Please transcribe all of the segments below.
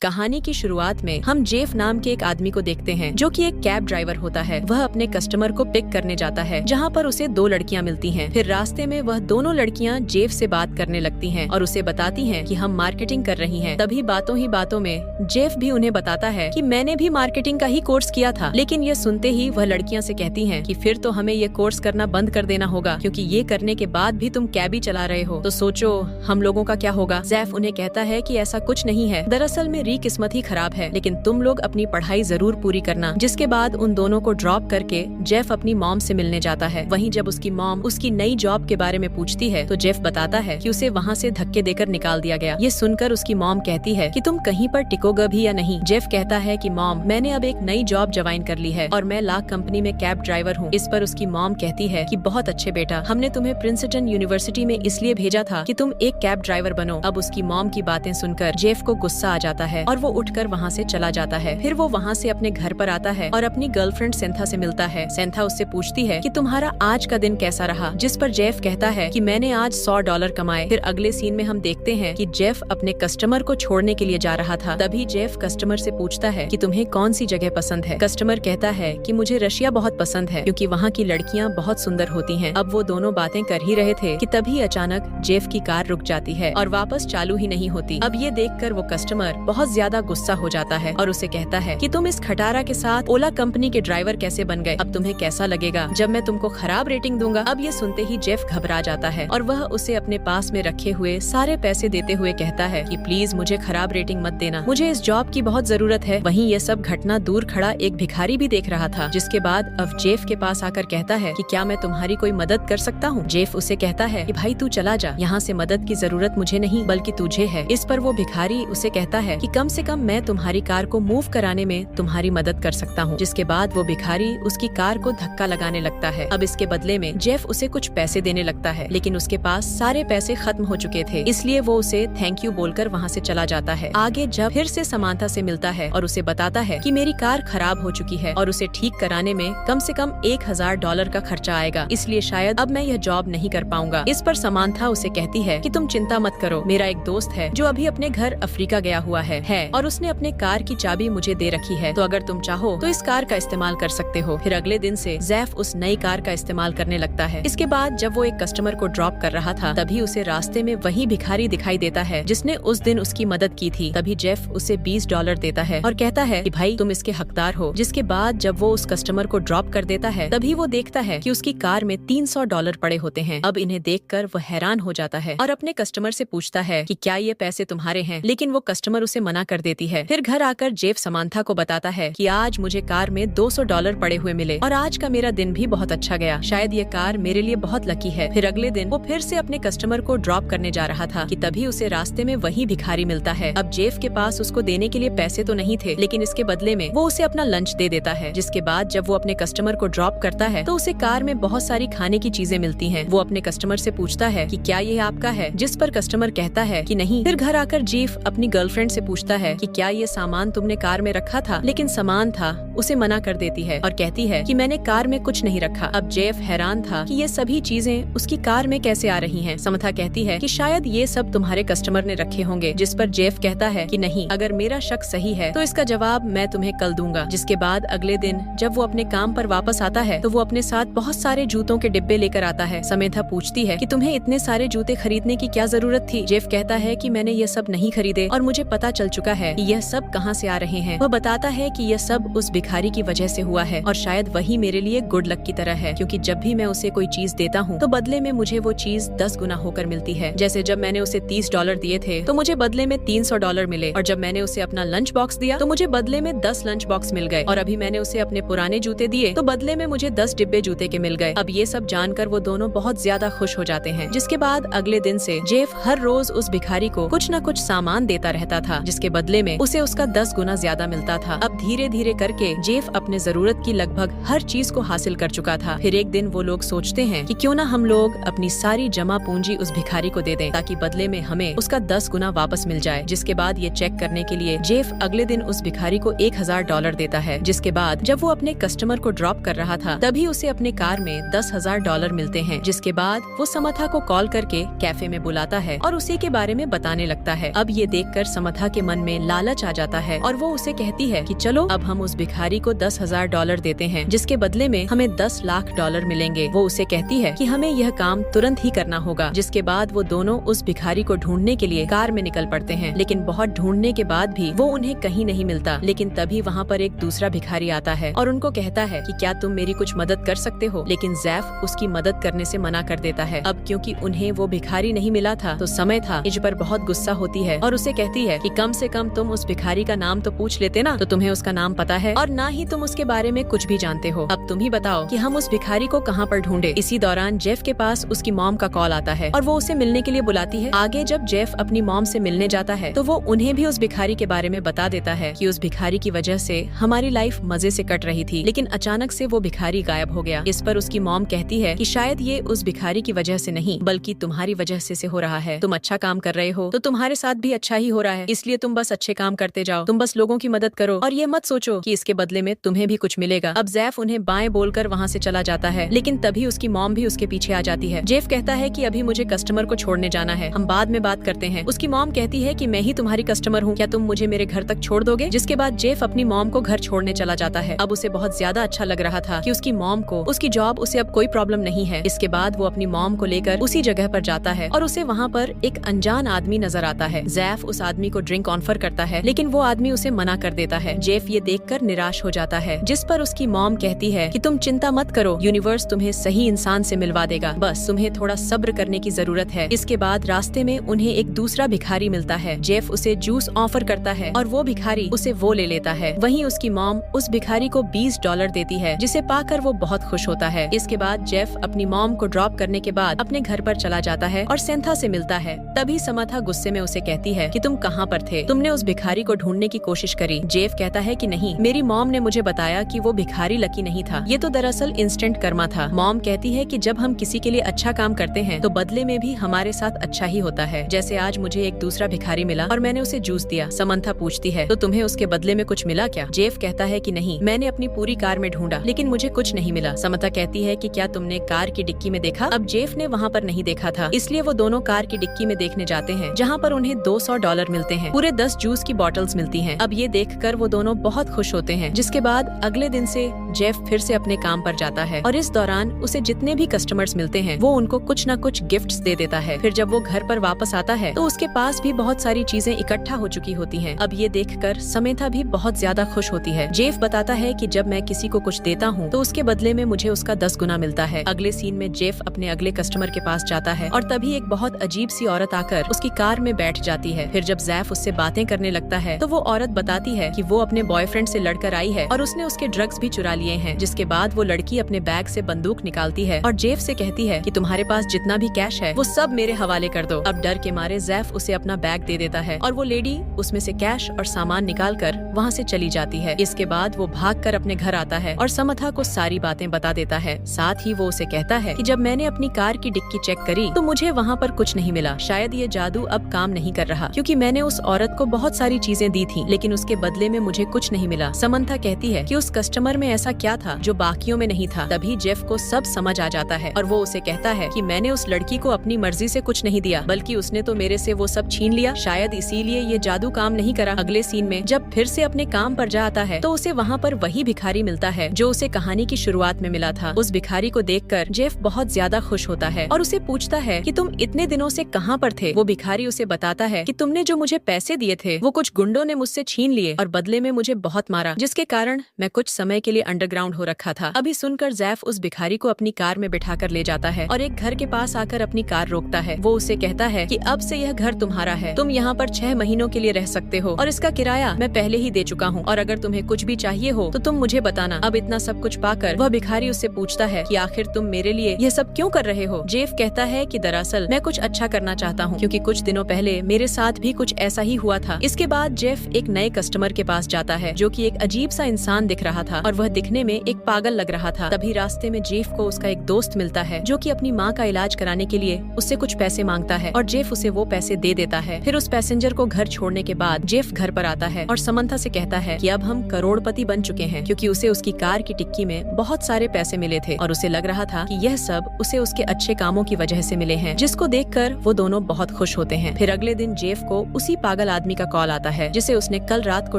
कहानी की शुरुआत में हम जेफ नाम के एक आदमी को देखते हैं जो कि एक कैब ड्राइवर होता है। वह अपने कस्टमर को पिक करने जाता है जहां पर उसे दो लड़कियां मिलती हैं। फिर रास्ते में वह दोनों लड़कियां जेफ से बात करने लगती हैं और उसे बताती हैं कि हम मार्केटिंग कर रही हैं। तभी बातों ही बातों में जेफ भी उन्हें बताता है कि मैंने भी मार्केटिंग का ही कोर्स किया था। लेकिन ये सुनते ही वह लड़कियां से कहती हैं कि फिर तो हमें ये कोर्स करना बंद कर देना होगा, क्योंकि ये करने के बाद भी तुम कैब ही चला रहे हो, तो सोचो हम लोगों का क्या होगा। जेफ उन्हें कहता है कि ऐसा कुछ नहीं है, दरअसल मेरी किस्मत ही खराब है, लेकिन तुम लोग अपनी पढ़ाई जरूर पूरी करना। जिसके बाद उन दोनों को ड्रॉप करके जेफ अपनी मॉम से मिलने जाता है। वहीं जब उसकी मॉम उसकी नई जॉब के बारे में पूछती है तो जेफ बताता है कि उसे वहाँ से धक्के देकर निकाल दिया गया। ये सुनकर उसकी मॉम कहती है कि तुम कहीं पर टिकोगे भी या नहीं। जेफ कहता है कि मॉम, मैंने अब एक नई जॉब ज्वाइन कर ली है और मैं लाख कंपनी में कैब ड्राइवर हूँ। इस पर उसकी मॉम कहती है कि बहुत अच्छे बेटा, हमने तुम्हें प्रिंसटन यूनिवर्सिटी में इसलिए भेजा था कि तुम एक कैब ड्राइवर बनो। अब उसकी मॉम की बातें सुनकर जेफ को गुस्सा आ जाता है और वो उठकर वहाँ से चला जाता है। फिर वो वहाँ से अपने घर पर आता है और अपनी गर्लफ्रेंड सेंथा से मिलता है। सेंथा उससे पूछती है कि तुम्हारा आज का दिन कैसा रहा, जिस पर जेफ कहता है कि मैंने आज $100 कमाए। फिर अगले सीन में हम देखते हैं कि जेफ अपने कस्टमर को छोड़ने के लिए जा रहा था। तभी जेफ कस्टमर से पूछता है कि तुम्हें कौन सी जगह पसंद है। कस्टमर कहता है कि मुझे रशिया बहुत पसंद है, क्योंकि वहाँ की लड़कियाँ बहुत सुंदर होती हैं। अब वो दोनों बातें कर ही रहे थे कि तभी अचानक जेफ की कार रुक जाती है और वापस चालू ही नहीं होती। अब ये देखकर वो कस्टमर बहुत ज्यादा गुस्सा हो जाता है और उसे कहता है कि तुम इस खटारा के साथ ओला कंपनी के ड्राइवर कैसे बन गए, अब तुम्हें कैसा लगेगा जब मैं तुमको खराब रेटिंग दूंगा। अब ये सुनते ही जेफ घबरा जाता है और वह उसे अपने पास में रखे हुए सारे पैसे देते हुए कहता है कि प्लीज मुझे खराब रेटिंग मत देना, मुझे इस जॉब की बहुत जरूरत है। वहीं ये सब घटना दूर खड़ा एक भिखारी भी देख रहा था, जिसके बाद अब जेफ के पास आकर कहता है कि क्या मैं तुम्हारी कोई मदद कर सकता हूँ। जेफ उसे कहता है कि भाई तू चला जा, यहाँ से मदद की जरूरत मुझे नहीं बल्कि तुझे है। इस पर वो भिखारी उसे कहता है कि कम से कम मैं तुम्हारी कार को मूव कराने में तुम्हारी मदद कर सकता हूँ। जिसके बाद वो भिखारी उसकी कार को धक्का लगाने लगता है। अब इसके बदले में जेफ उसे कुछ पैसे देने लगता है, लेकिन उसके पास सारे पैसे खत्म हो चुके थे, इसलिए वो उसे थैंक यू बोलकर वहाँ से चला जाता है। आगे जब फिर से समांथा से मिलता है और उसे बताता है कि मेरी कार खराब हो चुकी है और उसे ठीक कराने में कम से कम $1000 का खर्चा आएगा, इसलिए शायद अब मैं यह जॉब नहीं कर पाऊंगा। इस पर समांथा उसे कहती है कि तुम चिंता मत करो, मेरा एक दोस्त है जो अभी अपने घर अफ्रीका गया हुआ है और उसने अपने कार की चाबी मुझे दे रखी है, तो अगर तुम चाहो तो इस कार का इस्तेमाल कर सकते हो। फिर अगले दिन से जेफ उस नई कार का इस्तेमाल करने लगता है। इसके बाद जब वो एक कस्टमर को ड्रॉप कर रहा था तभी उसे रास्ते में वही भिखारी दिखाई देता है जिसने उस दिन उसकी मदद की थी। तभी जेफ उसे $20 देता है और कहता है कि भाई तुम इसके हकदार हो। जिसके बाद जब वो उस कस्टमर को ड्रॉप कर देता है तभी वो देखता है कि उसकी कार में $300 पड़े होते हैं। अब इन्हें देखकर वो हैरान हो जाता है और अपने कस्टमर से पूछता है कि क्या ये पैसे तुम्हारे हैं, लेकिन वो कस्टमर उसे मना कर देती है। फिर घर आकर जेफ समांथा को बताता है कि आज मुझे कार में $200 पड़े हुए मिले और आज का मेरा दिन भी बहुत अच्छा गया, शायद ये कार मेरे लिए बहुत लकी है। फिर अगले दिन वो फिर से अपने कस्टमर को ड्रॉप करने जा रहा था कि तभी उसे रास्ते में वही भिखारी मिलता है। अब जेफ के पास उसको देने के लिए पैसे तो नहीं थे, लेकिन इसके बदले में वो उसे अपना लंच दे देता है। जिसके बाद जब वो अपने कस्टमर को ड्रॉप करता है तो उसे कार में बहुत सारी खाने की चीजें मिलती हैं। वो अपने कस्टमर से पूछता है कि क्या ये आपका है, जिस पर कस्टमर कहता है कि नहीं। फिर घर आकर जेफ अपनी गर्लफ्रेंड से पूछता है कि क्या ये सामान तुमने कार में रखा था, लेकिन सामान था उसे मना कर देती है और कहती है कि मैंने कार में कुछ नहीं रखा। अब जेफ हैरान था कि ये सभी चीजें उसकी कार में कैसे आ रही हैं। समंथा कहती है कि शायद ये सब तुम्हारे कस्टमर ने रखे होंगे, जिस पर जेफ कहता है कि नहीं, अगर मेरा शक सही है तो इसका जवाब मैं तुम्हें कल दूंगा। जिसके बाद अगले दिन जब वो अपने काम पर वापस आता है तो वो अपने साथ बहुत सारे जूतों के डिब्बे लेकर आता है। समेधा पूछती है कि तुम्हें इतने सारे जूते खरीदने की क्या जरूरत थी। जेफ कहता है कि मैंने ये सब नहीं खरीदे और मुझे पता चल चुका है कि यह सब कहाँ से आ रहे हैं। वह बताता है कि यह सब उस भिखारी की वजह से हुआ है और शायद वही मेरे लिए गुड लक की तरह है, क्योंकि जब भी मैं उसे कोई चीज देता हूँ तो बदले में मुझे वो चीज 10 गुना होकर मिलती है। जैसे जब मैंने उसे $30 दिए थे तो मुझे बदले में $300 मिले, और जब मैंने उसे अपना लंच बॉक्स दिया तो मुझे बदले में 10 लंच बॉक्स मिल गए, और अभी मैंने उसे अपने पुराने जूते दिए तो बदले में मुझे 10 डिब्बे जूते के मिल गए। अब ये सब जानकर वो दोनों बहुत ज्यादा खुश हो जाते हैं। जिसके बाद अगले दिन से जेफ हर रोज उस भिखारी को कुछ न कुछ सामान देता रहता था, जिसके बदले में उसे उसका 10 गुना ज्यादा मिलता था। अब धीरे धीरे करके जेफ अपने जरूरत की लगभग हर चीज को हासिल कर चुका था। फिर एक दिन वो लोग सोचते हैं कि क्यों ना हम लोग अपनी सारी जमा पूंजी उस भिखारी को दे दें, ताकि बदले में हमें उसका 10 गुना वापस मिल जाए। जिसके बाद ये चेक करने के लिए जेफ अगले दिन उस भिखारी को $1000 देता है। जिसके बाद जब वो अपने कस्टमर को ड्रॉप कर रहा था तभी उसे अपने कार में $10,000 मिलते हैं। जिसके बाद वो समथा को कॉल करके कैफे में बुलाता है और उसी के बारे में बताने लगता है। अब ये देखकर समथा के मन में लालच आ जाता है और वो उसे कहती है कि चलो अब हम उस भिखारी को $10,000 देते हैं, जिसके बदले में हमें $10 लाख मिलेंगे। वो उसे कहती है कि हमें यह काम तुरंत ही करना होगा। जिसके बाद वो दोनों उस भिखारी को ढूंढने के लिए कार में निकल पड़ते हैं, लेकिन बहुत ढूंढने के बाद भी वो उन्हें कहीं नहीं मिलता। लेकिन तभी वहाँ पर एक दूसरा भिखारी आता है और उनको कहता है कि क्या तुम मेरी कुछ मदद कर सकते हो, लेकिन जैफ उसकी मदद करने से मना कर देता है। अब क्योंकि उन्हें वो भिखारी नहीं मिला था तो समय था। इज पर बहुत गुस्सा होती है और उसे कहती है कि कम से कम तुम उस भिखारी का नाम तो पूछ लेते ना, तो तुम्हें उसका नाम पता है और ना ही तुम उसके बारे में कुछ भी जानते हो। अब तुम ही बताओ कि हम उस भिखारी को कहाँ पर ढूंढे। इसी दौरान जेफ के पास उसकी मॉम का कॉल आता है और वो उसे मिलने के लिए बुलाती है। आगे जब जेफ अपनी मॉम से मिलने जाता है तो वो उन्हें भी उस भिखारी के बारे में बता देता है कि उस भिखारी की वजह से हमारी लाइफ मजे से कट रही थी, लेकिन अचानक से वो भिखारी गायब हो गया। इस पर उसकी मॉम कहती है कि शायद ये उस भिखारी की वजह से नहीं बल्कि तुम्हारी वजह से हो रहा है। तुम अच्छा काम कर रहे हो तो तुम्हारे साथ भी अच्छा ही हो रहा है, इसलिए तुम बस अच्छे काम करते जाओ। तुम बस लोगों की मदद करो और ये मत सोचो कि इसके बदले में तुम्हें भी कुछ मिलेगा। अब जैफ उन्हें बाएं बोलकर वहाँ से चला जाता है, लेकिन तभी उसकी मॉम भी उसके पीछे आ जाती है। जेफ कहता है कि अभी मुझे कस्टमर को छोड़ने जाना है, हम बाद में बात करते हैं। उसकी मॉम कहती है कि मैं ही तुम्हारी कस्टमर हूँ, क्या तुम मुझे मेरे घर तक छोड़ दोगे? जिसके बाद जेफ अपनी मॉम को घर छोड़ने चला जाता है। अब उसे बहुत ज्यादा अच्छा लग रहा था कि उसकी मॉम को उसकी जॉब उसे अब कोई प्रॉब्लम नहीं है। इसके बाद वो अपनी मॉम को लेकर उसी जगह पर जाता है और उसे वहाँ पर एक अनजान आदमी नजर आता है। जैफ उस आदमी को ड्रिंक ऑफर करता है, लेकिन वो आदमी उसे मना कर देता है। जेफ ये देखकर निराश हो जाता है, जिस पर उसकी मॉम कहती है कि तुम चिंता मत करो, यूनिवर्स तुम्हें सही इंसान से मिलवा देगा, बस तुम्हें थोड़ा सब्र करने की जरूरत है। इसके बाद रास्ते में उन्हें एक दूसरा भिखारी मिलता है। जेफ उसे जूस ऑफर करता है और वो भिखारी उसे वो ले लेता है। वहीं उसकी मॉम उस भिखारी को $20 देती है, जिसे पाकर वो बहुत खुश होता है। इसके बाद जेफ अपनी मॉम को ड्रॉप करने के बाद अपने घर पर चला जाता है और सेंथा से मिलता है। तभी समथा गुस्से में उसे कहती है कि तुम कहाँ पर थे, तुमने उस भिखारी को ढूंढने की कोशिश करी। जेफ कहता है कि नहीं, मेरी मॉम ने मुझे बताया कि वो भिखारी लकी नहीं था, ये तो दरअसल इंस्टेंट कर्मा था। मॉम कहती है कि जब हम किसी के लिए अच्छा काम करते हैं तो बदले में भी हमारे साथ अच्छा ही होता है। जैसे आज मुझे एक दूसरा भिखारी मिला और मैंने उसे जूस दिया। समंथा पूछती है तो तुम्हें उसके बदले में कुछ मिला क्या? जेफ कहता है कि नहीं, मैंने अपनी पूरी कार में ढूंढा लेकिन मुझे कुछ नहीं मिला। समंथा कहती है कि क्या तुमने कार की डिक्की में देखा? अब जेफ ने वहाँ पर नहीं देखा था, इसलिए वो दोनों कार की डिक्की में देखने जाते हैं, जहाँ पर उन्हें $200 मिलते हैं। पूरे 10 जूस की बॉटल्स मिलती हैं। अब ये देखकर वो दोनों बहुत खुश होते हैं। जिसके बाद अगले दिन से जेफ फिर से अपने काम पर जाता है और इस दौरान उसे जितने भी कस्टमर्स मिलते हैं वो उनको कुछ न कुछ गिफ्ट्स दे देता है। फिर जब वो घर पर वापस आता है तो उसके पास भी बहुत सारी चीजें इकट्ठा हो चुकी होती हैं। अब ये देखकर समेथा भी बहुत ज्यादा खुश होती है। जेफ बताता है कि जब मैं किसी को कुछ देता हूँ तो उसके बदले में मुझे उसका 10 गुना मिलता है। अगले सीन में जेफ अपने अगले कस्टमर के पास जाता है और तभी एक बहुत अजीब सी औरत आकर उसकी कार में बैठ जाती है। फिर जब जैफ उससे बातें करने लगता है तो वो औरत बताती है कि वो अपने बॉयफ्रेंड से लड़कर आई है और उसने उसके ड्रग्स भी चुरा लिए हैं। जिसके बाद वो लड़की अपने बैग से बंदूक निकालती है और जेफ से कहती है कि तुम्हारे पास जितना भी कैश है वो सब मेरे हवाले कर दो। अब डर के मारे जैफ उसे अपना बैग दे देता है और वो लेडी उसमें से कैश और सामान निकाल कर वहाँ से चली जाती है। इसके बाद वो भागकर अपने घर आता है और समथा को सारी बातें बता देता है। साथ ही वो उसे कहता है कि जब मैंने अपनी कार की डिक्की चेक करी तो मुझे वहाँ पर कुछ नहीं मिला। शायद ये जादू अब काम नहीं कर रहा, क्योंकि मैंने उस औरत को बहुत सारी चीजें दी थी लेकिन उसके बदले में मुझे कुछ नहीं मिला। समंथा कहती है कि उस कस्टमर में ऐसा क्या था जो बाकियों में नहीं था। तभी जेफ को सब समझ आ जाता है और वो उसे कहता है कि मैंने उस लड़की को अपनी मर्जी से कुछ नहीं दिया, बल्कि उसने तो मेरे से वो सब छीन लिया। शायद इसीलिए ये जादू काम नहीं करा। अगले सीन में जब फिर से अपने काम पर जाता है तो उसे वहाँ पर वही भिखारी मिलता है जो उसे कहानी की शुरुआत में मिला था। उस भिखारी को देखकर जेफ बहुत ज्यादा खुश होता है और उसे पूछता है कि तुम इतने दिनों से कहाँ पर थे। वो भिखारी उसे बताता है कि तुमने जो मुझे पैसे दिए थे वो कुछ गुंडों ने मुझसे छीन लिए और बदले में मुझे बहुत मारा, जिसके कारण मैं कुछ समय के लिए अंडरग्राउंड हो रखा था। अभी सुनकर जैफ उस भिखारी को अपनी कार में बिठाकर ले जाता है और एक घर के पास आकर अपनी कार रोकता है। वो उसे कहता है कि अब से यह घर तुम्हारा है, तुम यहाँ पर 6 महीनों के लिए रह सकते हो और इसका किराया मैं पहले ही दे चुका हूँ और अगर तुम्हें कुछ भी चाहिए हो तो तुम मुझे बताना। अब इतना सब कुछ पाकर वह भिखारी उससे पूछता है कि आखिर तुम मेरे लिए यह सब क्यों कर रहे हो। जेफ कहता है कि दरअसल मैं कुछ अच्छा करना चाहता हूँ, क्योंकि कुछ दिनों पहले मेरे साथ भी कुछ ऐसा ही हुआ था। इसके बाद जेफ एक नए कस्टमर के पास जाता है जो कि एक अजीब सा इंसान दिख रहा था और वह दिखने देखने में एक पागल लग रहा था। तभी रास्ते में जेफ को उसका एक दोस्त मिलता है जो कि अपनी माँ का इलाज कराने के लिए उससे कुछ पैसे मांगता है और जेफ उसे वो पैसे दे देता है। फिर उस पैसेंजर को घर छोड़ने के बाद जेफ घर पर आता है और समंथा से कहता है कि अब हम करोड़पति बन चुके हैं, क्योंकि उसे उसकी कार की टिक्की में बहुत सारे पैसे मिले थे और उसे लग रहा था कि यह सब उसे उसके अच्छे कामों की वजह से मिले हैं, जिसको देखकर वो दोनों बहुत खुश होते हैं। फिर अगले दिन जेफ को उसी पागल आदमी का कॉल आता है जिसे उसने कल रात को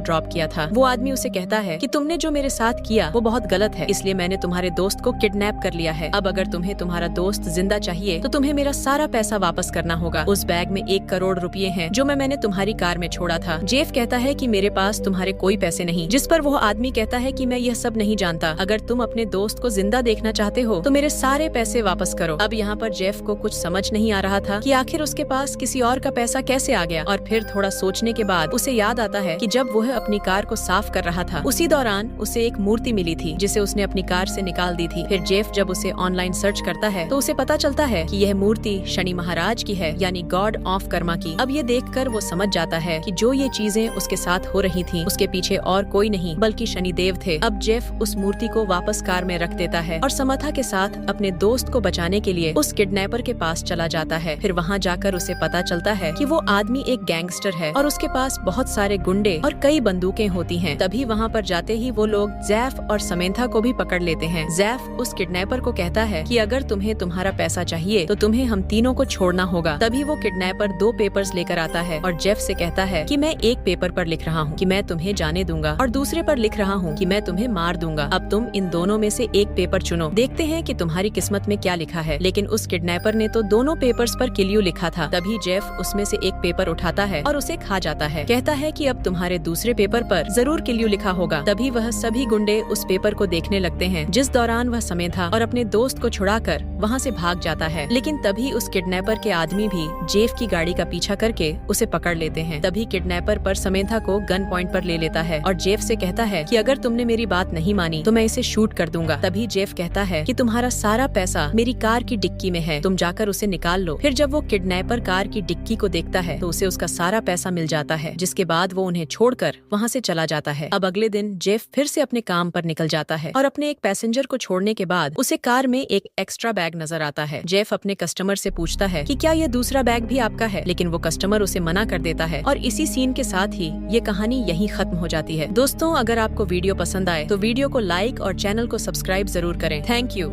ड्रॉप किया था। वो आदमी उसे कहता है कि तुमने जो मेरे साथ किया वो बहुत गलत है, इसलिए मैंने तुम्हारे दोस्त को किडनैप कर लिया है। अब अगर तुम्हें तुम्हारा दोस्त जिंदा चाहिए तो तुम्हें मेरा सारा पैसा वापस करना होगा। उस बैग में 1 करोड़ रुपए हैं जो मैंने तुम्हारी कार में छोड़ा था। जेफ कहता है कि मेरे पास तुम्हारे कोई पैसे नहीं, जिस पर वो आदमी कहता है कि मैं यह सब नहीं जानता, अगर तुम अपने दोस्त को जिंदा देखना चाहते हो तो मेरे सारे पैसे वापस करो। अब यहाँ पर जेफ को कुछ समझ नहीं आ रहा था कि आखिर उसके पास किसी और का पैसा कैसे आ गया, और फिर थोड़ा सोचने के बाद उसे याद आता है कि जब वह अपनी कार को साफ कर रहा था उसी दौरान उसे एक मूर्ति मिली थी जिसे उसने अपनी कार से निकाल दी थी। फिर जेफ जब उसे ऑनलाइन सर्च करता है तो उसे पता चलता है कि यह मूर्ति शनि महाराज की है, यानी गॉड ऑफ कर्मा की। अब ये देखकर वो समझ जाता है कि जो ये चीजें उसके साथ हो रही थी उसके पीछे और कोई नहीं बल्कि शनिदेव थे। अब जेफ उस मूर्ति को वापस कार में रख देता है और समंथा के साथ अपने दोस्त को बचाने के लिए उस किडनैपर के पास चला जाता है। फिर वहाँ जाकर उसे पता चलता है कि वो आदमी एक गैंगस्टर है और उसके पास बहुत सारे गुंडे और कई बंदूकें होती हैं। तभी वहाँ पर जाते ही वो लोग जैफ और समंथा को भी पकड़ लेते हैं। जैफ उस किडनैपर को कहता है कि अगर तुम्हें तुम्हारा पैसा चाहिए तो तुम्हें हम तीनों को छोड़ना होगा। तभी वो किडनैपर 2 पेपर्स लेकर आता है और जेफ से कहता है कि मैं एक पेपर पर लिख रहा हूँ कि मैं तुम्हें जाने दूंगा और दूसरे पर लिख रहा हूँ कि मैं तुम्हें मार दूंगा। अब तुम इन दोनों में से एक पेपर चुनो, देखते हैं कि तुम्हारी किस्मत में क्या लिखा है। लेकिन उस किडनैपर ने तो दोनों पेपर्स पर किल यू लिखा था। तभी जेफ उसमें से एक पेपर उठाता है और उसे खा जाता है। कहता है कि अब तुम्हारे दूसरे पेपर पर जरूर किल यू लिखा होगा। तभी वह सभी गुंडे उस पेपर को देखने लगते हैं, जिस दौरान वह समंथा और अपने दोस्त को छुड़ाकर वहाँ से भाग जाता है। लेकिन तभी उस किडनैपर के आदमी भी जेफ की गाड़ी का पीछा करके उसे पकड़ लेते हैं। तभी किडनैपर पर समंथा को गन पॉइंट पर ले लेता है और जेफ से कहता है कि अगर तुमने मेरी बात नहीं मानी तो मैं इसे शूट कर दूंगा। तभी जेफ कहता है कि तुम्हारा सारा पैसा मेरी कार की डिक्की में है, तुम जाकर उसे निकाल लो। फिर जब वो किडनैपर कार की डिक्की को देखता है तो उसे उसका सारा पैसा मिल जाता है, जिसके बाद वो उन्हें छोड़कर वहाँ से चला जाता है। अब अगले दिन जेफ फिर से अपने काम पर निकल जाता है और अपने एक पैसेंजर को छोड़ने के बाद उसे कार में एक एक्स्ट्रा बैग नजर आता है। जेफ अपने कस्टमर से पूछता है कि क्या ये दूसरा बैग भी आपका है, लेकिन वो कस्टमर उसे मना कर देता है और इसी सीन के साथ ही ये कहानी यहीं खत्म हो जाती है। दोस्तों, अगर आपको वीडियो पसंद आए तो वीडियो को लाइक और चैनल को सब्सक्राइब जरूर करें। Thank you.